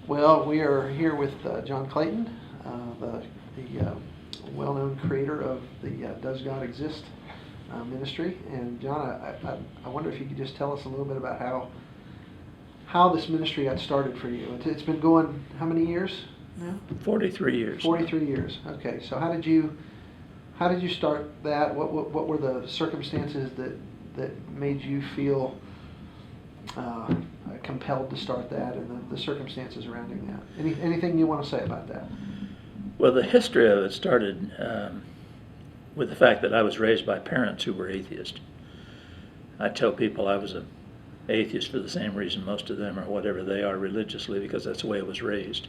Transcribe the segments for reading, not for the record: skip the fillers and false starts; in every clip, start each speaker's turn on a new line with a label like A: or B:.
A: Well, we are here with John Clayton, the well-known creator of the Does God Exist ministry. And John, I wonder if you could just tell us a little bit about how this ministry got started for you. It's been going how many years now?
B: 43 years.
A: 43 years. Okay. So how did you start that? What were the circumstances that made you feel compelled to start that, and the circumstances surrounding that? Anything you want to say about that?
B: Well, the history of it started with the fact that I was raised by parents who were atheists. I tell people I was an atheist for the same reason most of them are whatever they are religiously, because that's the way I was raised.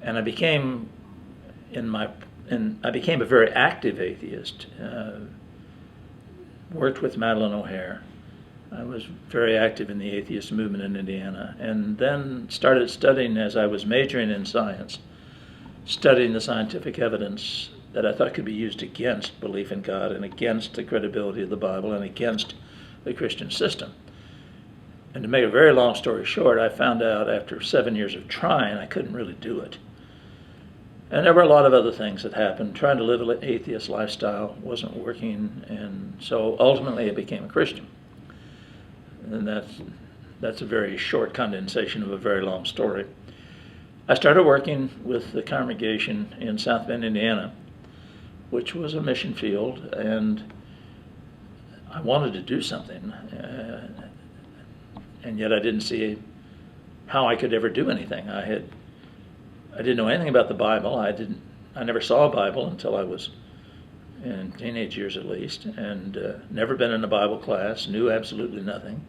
B: And I became a very active atheist. Worked with Madeline O'Hare. I was very active in the atheist movement in Indiana, and then started studying, as I was majoring in science, studying the scientific evidence that I thought could be used against belief in God and against the credibility of the Bible and against the Christian system. And to make a very long story short, I found out after 7 years of trying I couldn't really do it. And there were a lot of other things that happened. Trying to live an atheist lifestyle wasn't working, and so ultimately I became a Christian. And that's a very short condensation of a very long story. I started working with the congregation in South Bend, Indiana, which was a mission field, and I wanted to do something, and yet I didn't see how I could ever do anything. I didn't know anything about the Bible. I never saw a Bible until I was in teenage years, at least, and never been in a Bible class, knew absolutely nothing,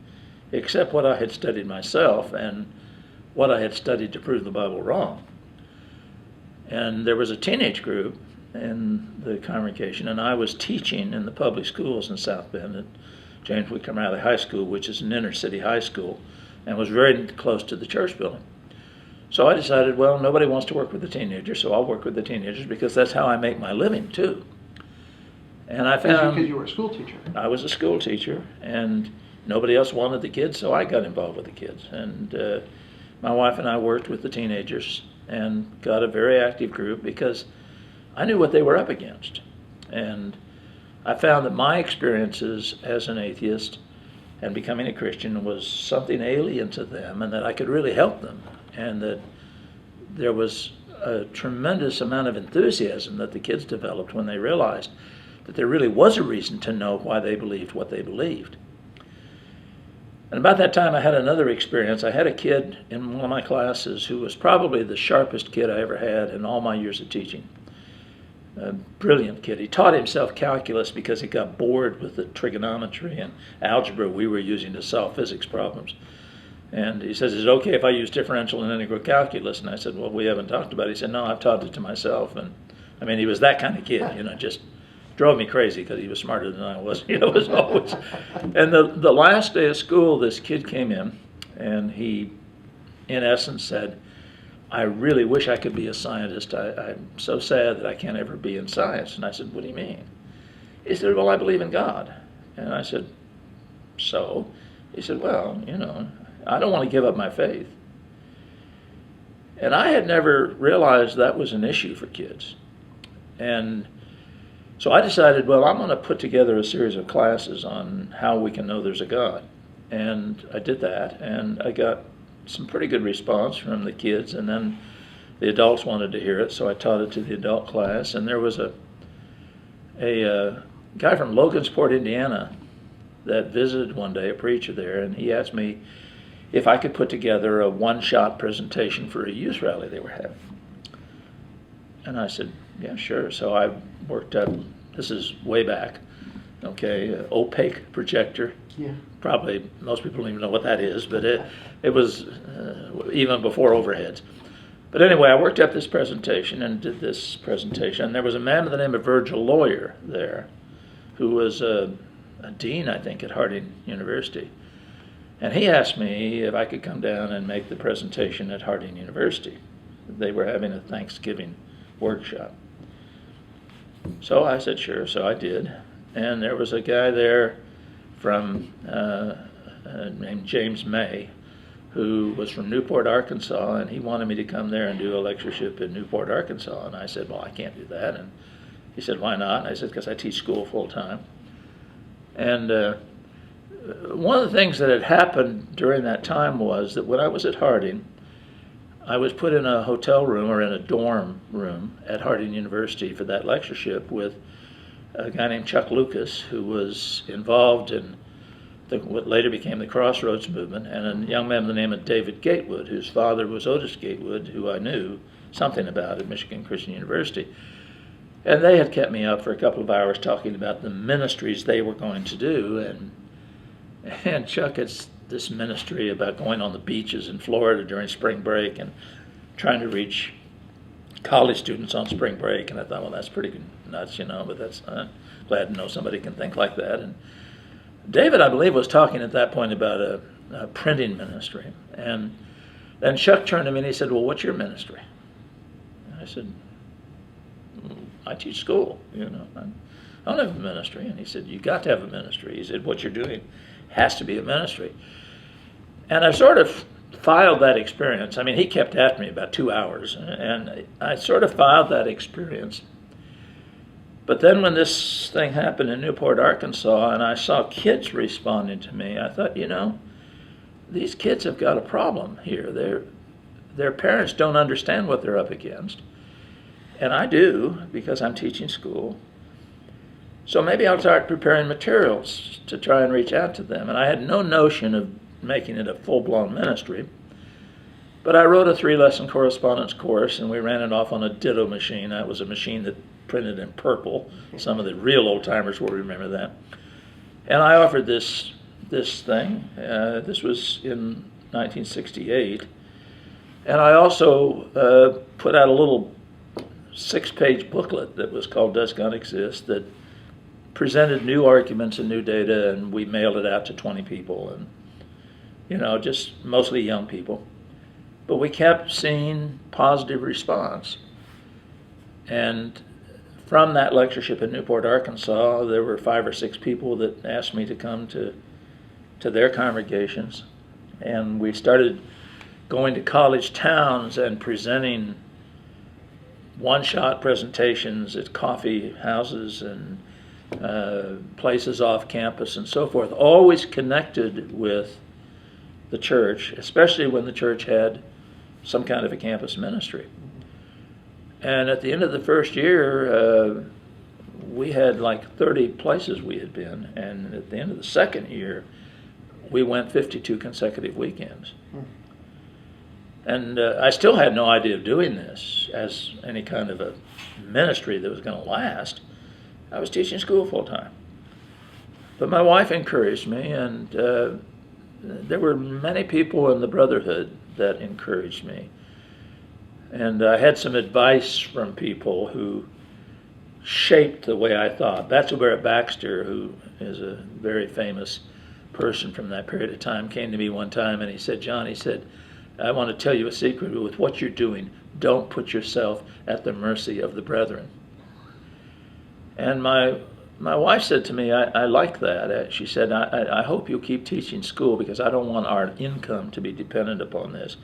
B: except what I had studied myself and what I had studied to prove the Bible wrong. And there was a teenage group in the congregation, and I was teaching in the public schools in South Bend at James Whitcomb Riley High School, which is an inner city high school, and was very close to the church building. So I decided, well, nobody wants to work with the teenagers, so I'll work with the teenagers because that's how I make my living too. And I found,
A: because you were a school teacher.
B: I was a school teacher, and nobody else wanted the kids, so I got involved with the kids. And my wife and I worked with the teenagers and got a very active group because I knew what they were up against. And I found that my experiences as an atheist and becoming a Christian was something alien to them, and that I could really help them, and that there was a tremendous amount of enthusiasm that the kids developed when they realized that there really was a reason to know why they believed what they believed. And about that time I had another experience. I had a kid in one of my classes who was probably the sharpest kid I ever had in all my years of teaching. A brilliant kid. He taught himself calculus because he got bored with the trigonometry and algebra we were using to solve physics problems. And he says, is it okay if I use differential and integral calculus? And I said, well, we haven't talked about it. He said, no, I've taught it to myself. And I mean, he was that kind of kid, just drove me crazy because he was smarter than I was. It was always. And the last day of school, this kid came in, and he, in essence, said, I really wish I could be a scientist. I'm so sad that I can't ever be in science. And I said, what do you mean? He said, well, I believe in God. And I said, so? He said, well, I don't want to give up my faith. And I had never realized that was an issue for kids. And so I decided, well, I'm going to put together a series of classes on how we can know there's a God. And I did that, and I got some pretty good response from the kids, and then the adults wanted to hear it, so I taught it to the adult class. And there was a guy from Logansport, Indiana, that visited one day, a preacher there, and he asked me if I could put together a one-shot presentation for a youth rally they were having. And I said, yeah, sure. So I worked up, this is way back, opaque projector.
A: Yeah.
B: Probably most people don't even know what that is, but it was even before overheads. But anyway, I worked up this presentation and did this presentation. And there was a man by the name of Virgil Lawyer there, who was a dean, I think, at Harding University. And he asked me if I could come down and make the presentation at Harding University. They were having a Thanksgiving workshop. So I said, sure, so I did. And there was a guy there from named James May, who was from Newport, Arkansas, and he wanted me to come there and do a lectureship in Newport, Arkansas. And I said, well, I can't do that. And he said, why not? And I said, because I teach school full time. And one of the things that had happened during that time was that when I was at Harding, I was put in a hotel room or in a dorm room at Harding University for that lectureship with a guy named Chuck Lucas, who was involved in what later became the Crossroads movement, and a young man by the name of David Gatewood, whose father was Otis Gatewood, who I knew something about at Michigan Christian University. And they had kept me up for a couple of hours talking about the ministries they were going to do, and Chuck had this ministry about going on the beaches in Florida during spring break and trying to reach college students on spring break. And I thought, well, that's pretty nuts, but that's glad to know somebody can think like that. And David, I believe, was talking at that point about a printing ministry. And then Chuck turned to me and he said, well, what's your ministry? And I said, I teach school, I don't have a ministry. And he said, you got to have a ministry. He said, what you're doing has to be a ministry. And I sort of filed that experience. I mean, he kept after me about 2 hours, and I sort of filed that experience. But then when this thing happened in Newport, Arkansas, and I saw kids responding to me, I thought, these kids have got a problem here. Their parents don't understand what they're up against. And I do, because I'm teaching school. So maybe I'll start preparing materials to try and reach out to them. And I had no notion of making it a full-blown ministry. But I wrote a 3-lesson correspondence course, and we ran it off on a ditto machine. That was a machine that printed in purple. Some of the real old-timers will remember that. And I offered this thing. This was in 1968. And I also put out a little 6-page booklet that was called Does God Exist, that presented new arguments and new data, and we mailed it out to 20 people, and just mostly young people. But we kept seeing positive response. And from that lectureship in Newport, Arkansas, there were 5 or 6 people that asked me to come to their congregations. And we started going to college towns and presenting one-shot presentations at coffee houses and places off campus and so forth, always connected with the church, especially when the church had some kind of a campus ministry. And at the end of the first year, we had like 30 places we had been, and at the end of the second year, we went 52 consecutive weekends. And I still had no idea of doing this as any kind of a ministry that was going to last. I was teaching school full time. But my wife encouraged me, and there were many people in the Brotherhood that encouraged me. And I had some advice from people who shaped the way I thought. Betsy Baxter, who is a very famous person from that period of time, came to me one time and he said, John, I want to tell you a secret. With what you're doing, don't put yourself at the mercy of the brethren. And my wife said to me, I like that. She said, I hope you'll keep teaching school because I don't want our income to be dependent upon this.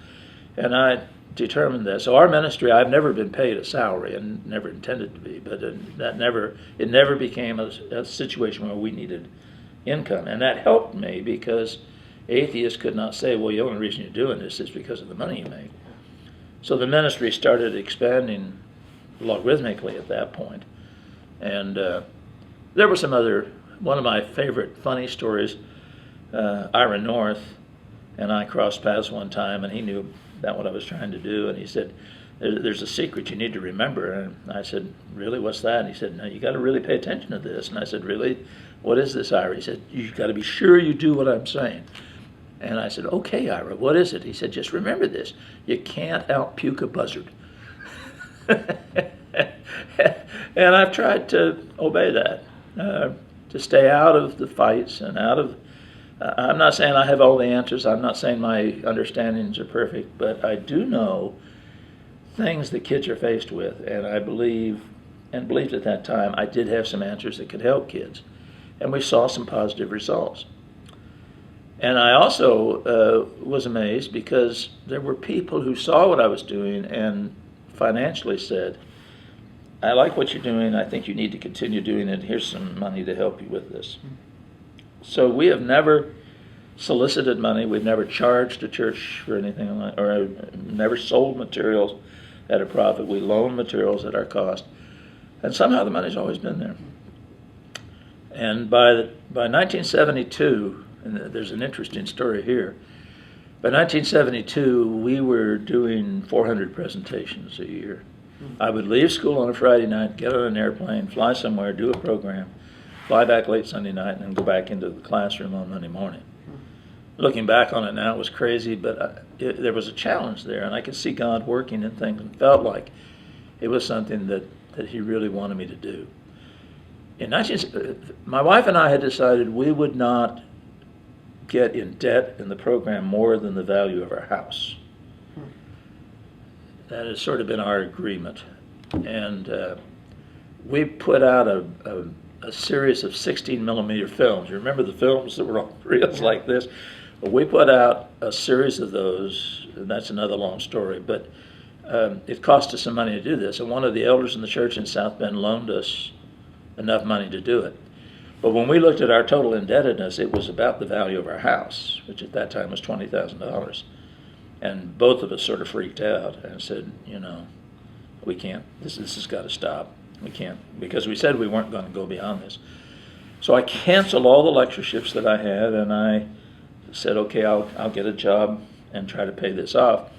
B: And I determined that. So our ministry, I've never been paid a salary and never intended to be, but it never became a situation where we needed income. And that helped me because atheists could not say, well, the only reason you're doing this is because of the money you make. So the ministry started expanding logarithmically at that point. And there were some one of my favorite funny stories, Ira North and I crossed paths one time, and he knew about what I was trying to do, and he said, there's a secret you need to remember. And I said, really, what's that? And he said, no, you got to really pay attention to this. And I said, really? What is this, Ira? He said, you've got to be sure you do what I'm saying. And I said, okay, Ira, what is it? He said, just remember this. You can't out-puke a buzzard. And I've tried to obey that, to stay out of the fights and out of... I'm not saying I have all the answers. I'm not saying my understandings are perfect, but I do know things that kids are faced with, and I believed at that time I did have some answers that could help kids. And we saw some positive results. And I also was amazed because there were people who saw what I was doing and financially said, I like what you're doing, I think you need to continue doing it, here's some money to help you with this. So we have never solicited money, we've never charged a church for anything like, or never sold materials at a profit. We loan materials at our cost, and somehow the money's always been there. And by 1972, and there's an interesting story here, by 1972 we were doing 400 presentations a year. I would leave school on a Friday night, get on an airplane, fly somewhere, do a program, fly back late Sunday night, and then go back into the classroom on Monday morning. Looking back on it now, it was crazy, but there was a challenge there, and I could see God working in things and felt like it was something that He really wanted me to do. My wife and I had decided we would not get in debt in the program more than the value of our house. That has sort of been our agreement. And we put out a series of 16-millimeter films. You remember the films that were on reels like this? Well, we put out a series of those, and that's another long story, but it cost us some money to do this. And one of the elders in the church in South Bend loaned us enough money to do it. But when we looked at our total indebtedness, it was about the value of our house, which at that time was $20,000. And both of us sort of freaked out and said, we can't, this has got to stop. We can't, because we said we weren't going to go beyond this. So I canceled all the lectureships that I had, and I said, okay, I'll get a job and try to pay this off.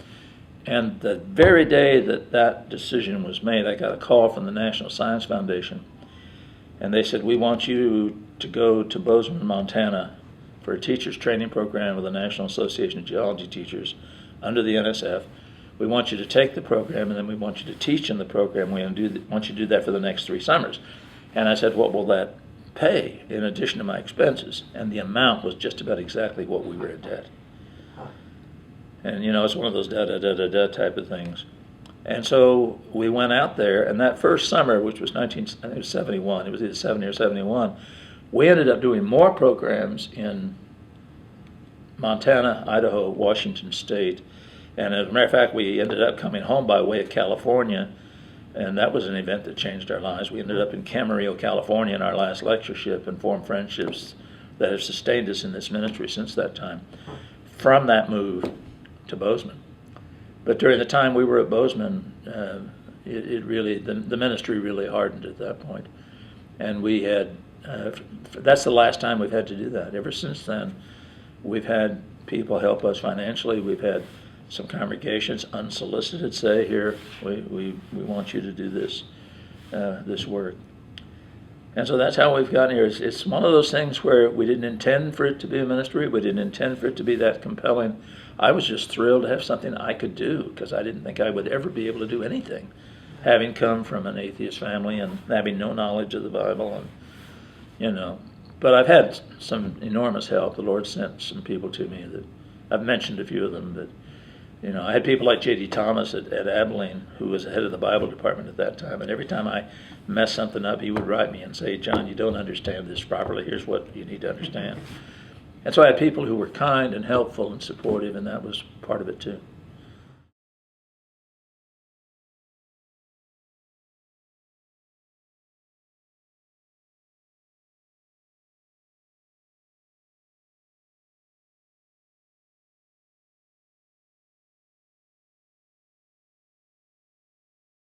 B: And the very day that decision was made, I got a call from the National Science Foundation, and they said, we want you to go to Bozeman, Montana for a teacher's training program with the National Association of Geology Teachers under the NSF. We want you to take the program, and then we want you to teach in the program. We want you to do that for the next 3 summers. And I said, what will that pay in addition to my expenses? And the amount was just about exactly what we were in debt. And it's one of those da-da-da-da-da type of things. And so we went out there, and that first summer, which was I think it was 71, it was either 70 or 71, we ended up doing more programs in Montana, Idaho, Washington State. And as a matter of fact, we ended up coming home by way of California, and that was an event that changed our lives. We ended up in Camarillo, California in our last lectureship and formed friendships that have sustained us in this ministry since that time, from that move to Bozeman. But during the time we were at Bozeman, the ministry really hardened at that point. And we had, that's the last time we've had to do that. Ever since then, we've had people help us financially. We've had some congregations unsolicited say, here, we want you to do this work. And so that's how we've gotten here. It's one of those things where we didn't intend for it to be a ministry. We didn't intend for it to be that compelling. I was just thrilled to have something I could do, because I didn't think I would ever be able to do anything, having come from an atheist family and having no knowledge of the Bible. And but I've had some enormous help. The Lord sent some people to me that I've mentioned a few of them. But I had people like J.D. Thomas at Abilene, who was the head of the Bible department at that time, and every time I messed something up, he would write me and say, John, you don't understand this properly. Here's what you need to understand. And so I had people who were kind and helpful and supportive, and that was part of it too.